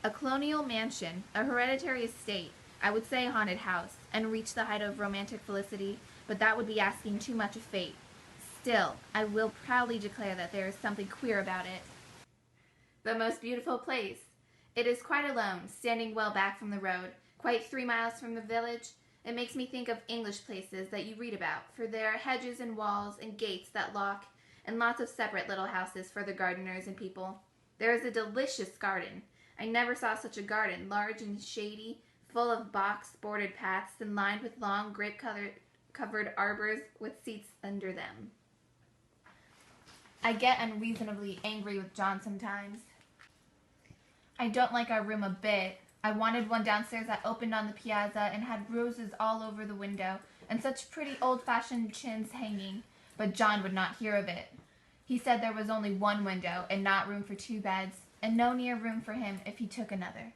A colonial mansion, a hereditary estate, I would say a haunted house, and reach the height of romantic felicity, but that would be asking too much of fate. Still, I will proudly declare that there is something queer about it. The most beautiful place. It is quite alone, standing well back from the road, quite 3 miles from the village. It makes me think of English places that you read about, for there are hedges and walls and gates that lock, and lots of separate little houses for the gardeners and people. There is a delicious garden. I never saw such a garden, large and shady, full of box-bordered paths and lined with long grape-covered arbors with seats under them. I get unreasonably angry with John sometimes. I don't like our room a bit. I wanted one downstairs that opened on the piazza and had roses all over the window and such pretty old-fashioned chintz hanging, but John would not hear of it. He said there was only one window and not room for 2 beds, and no near room for him if he took another.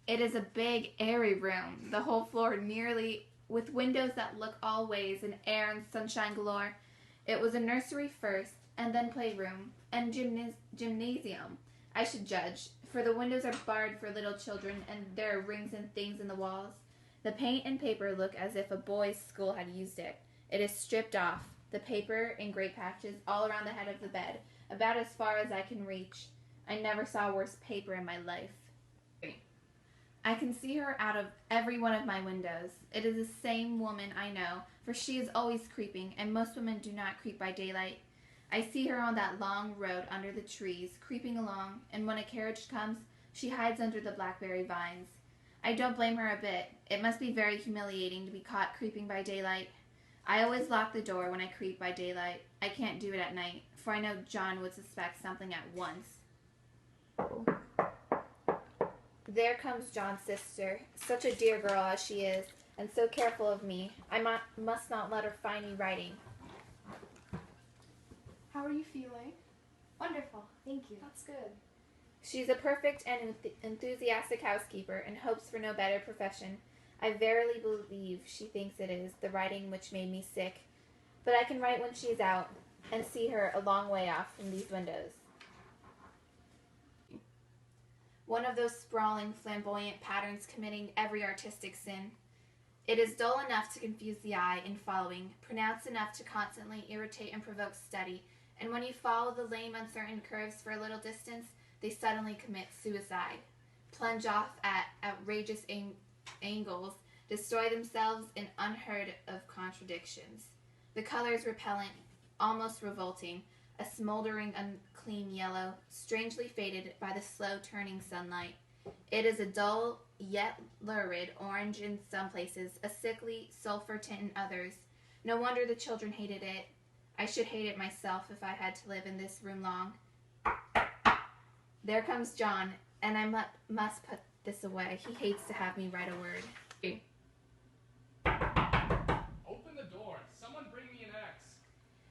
It is a big, airy room, the whole floor nearly with windows that look all ways and air and sunshine galore. It was a nursery first, and then playroom, and gymnasium, I should judge, for the windows are barred for little children, and there are rings and things in the walls. The paint and paper look as if a boys' school had used it. It is stripped off, the paper in great patches all around the head of the bed, about as far as I can reach. I never saw worse paper in my life. I can see her out of every one of my windows. It is the same woman I know, for she is always creeping, and most women do not creep by daylight. I see her on that long road under the trees, creeping along, and when a carriage comes, she hides under the blackberry vines. I don't blame her a bit. It must be very humiliating to be caught creeping by daylight. I always lock the door when I creep by daylight. I can't do it at night, for I know John would suspect something at once. There comes John's sister, such a dear girl as she is, and so careful of me. I must not let her find me writing. How are you feeling? Wonderful, thank you. That's good. She's a perfect and enthusiastic housekeeper, and hopes for no better profession. I verily believe she thinks it is the writing which made me sick, but I can write when she is out, and see her a long way off from these windows. One of those sprawling, flamboyant patterns committing every artistic sin. It is dull enough to confuse the eye in following, pronounced enough to constantly irritate and provoke study, and when you follow the lame, uncertain curves for a little distance, they suddenly commit suicide, plunge off at outrageous angles, destroy themselves in unheard of contradictions. The colors repellent, almost revolting, a smoldering, unclean yellow, strangely faded by the slow-turning sunlight. It is a dull, yet lurid orange in some places, a sickly sulphur tint in others. No wonder the children hated it. I should hate it myself if I had to live in this room long. There comes John, and I must put this away. He hates to have me write a word. Open the door. Someone bring me an axe.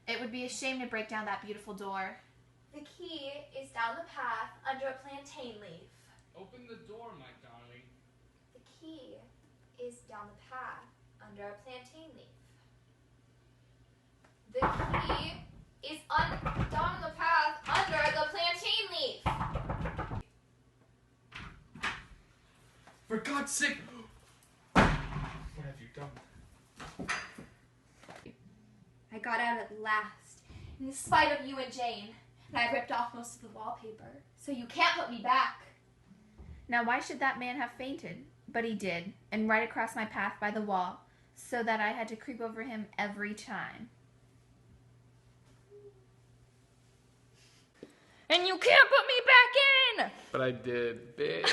It would be a shame to break down that beautiful door. The key is down the path under a plantain leaf. Open the door, my darling. The key is down the path under a plantain leaf. The key is down the path under the plantain leaf. For God's sake! What have you done? I got out at last, in spite of you and Jane, and I ripped off most of the wallpaper, so you can't put me back. Now why should that man have fainted? But he did, and right across my path by the wall, so that I had to creep over him every time. And you can't put me back in! But I did, babe.